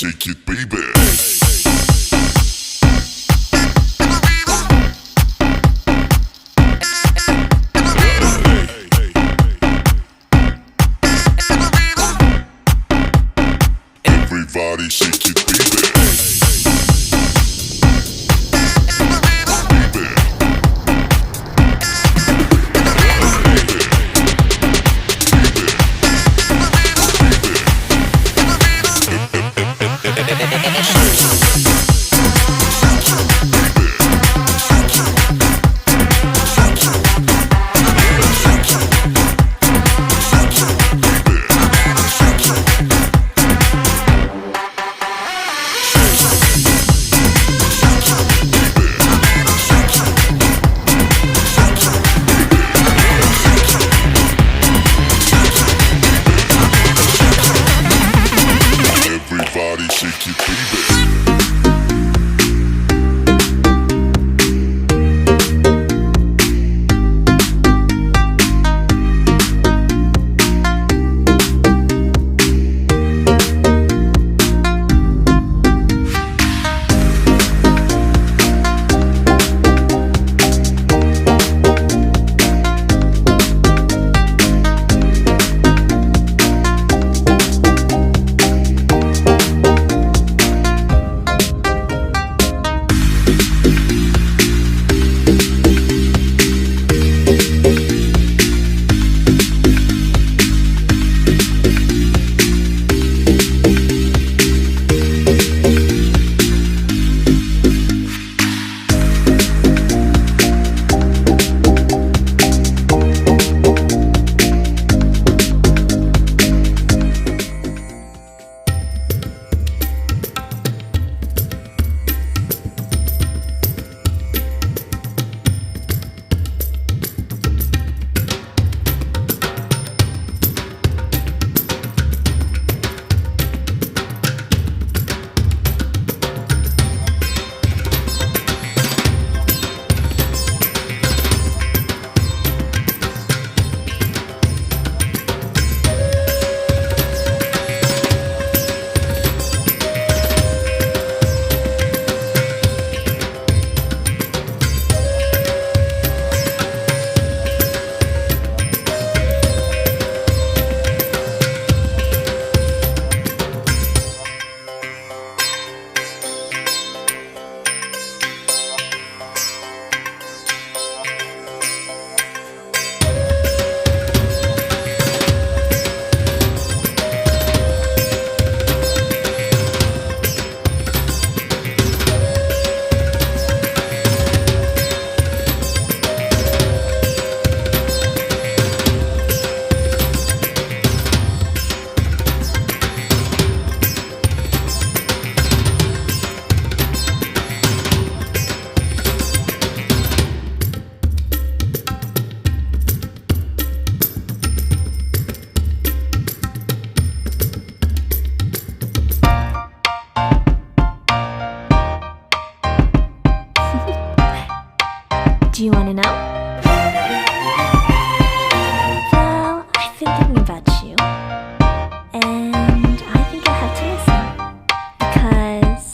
shake it, baby. Everybody shake it, baby. Everybody shake it, baby. Do you want to know? Well, I've been thinking about you, and I think I have to listen, because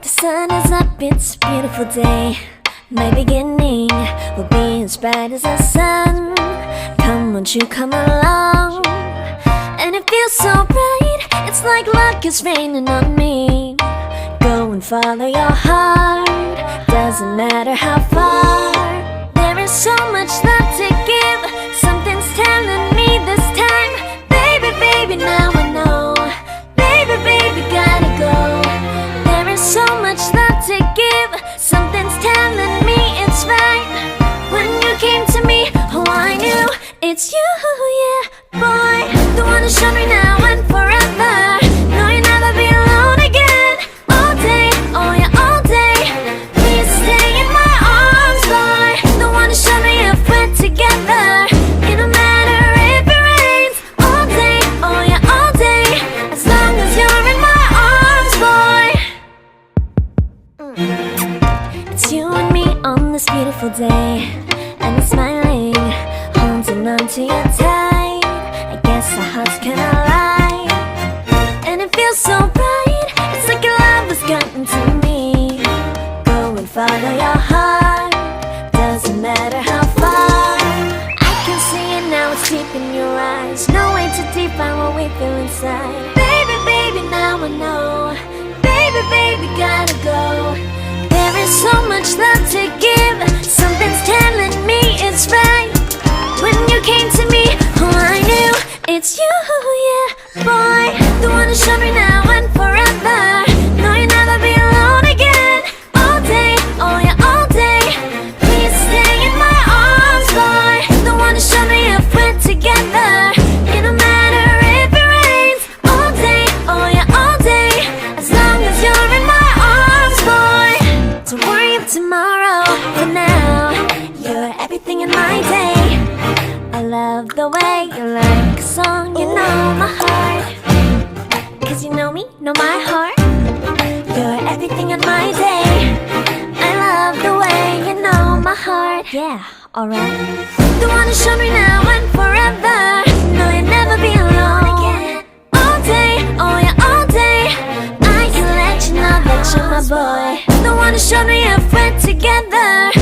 the sun is up, it's a beautiful day. My beginning will be as bright as the sun. Come, won't you come along? And it feels so bright, it's like luck is raining on me. Go and follow your heart, doesn't matter how far. There is so much love to give, something's telling me this time. Baby, baby, now I know. Baby, baby, gotta go. There is so much love to give, something's telling me it's right. When you came to me, oh I knew it's you, yeah, boy. The one who showed me now and forever. No, you'll never be alone again. All day, oh yeah, all day. Please stay in my arms, boy. The one who showed me if we're together. It don't matter if it rains. All day, oh yeah, all day. As long as you're in my arms, boy. It's you and me on this beautiful day, and it's smiling, holding on to you tight. I guess our hearts can align. my heart. Doesn't matter how far. I can see it now, it's deep in your eyes. No way to define what we feel inside. Baby, baby, now I know. Baby, baby, gotta go. There is so much love to give. Something's telling me it's right. When you came to me, oh, I knew it's you, yeah, boy. The one to show me now and forever. No, you'll never be alone again. All day, oh yeah, all day. Please stay in my arms, boy. The one to show me if we're together. It don't matter if it rains. All day, oh yeah, all day. As long as you're in my arms, boy. Don't worry of tomorrow. For now, you're everything in my day. I love the way you like a song. You know my heart. Cause you know me, know my heart. You're everything in my day. I love the way you know my heart. Yeah, alright. The one to show me now and forever. No, you'll never be alone again. All day, oh yeah, all day. I can let you know that you're my boy. The one to show me if we're together.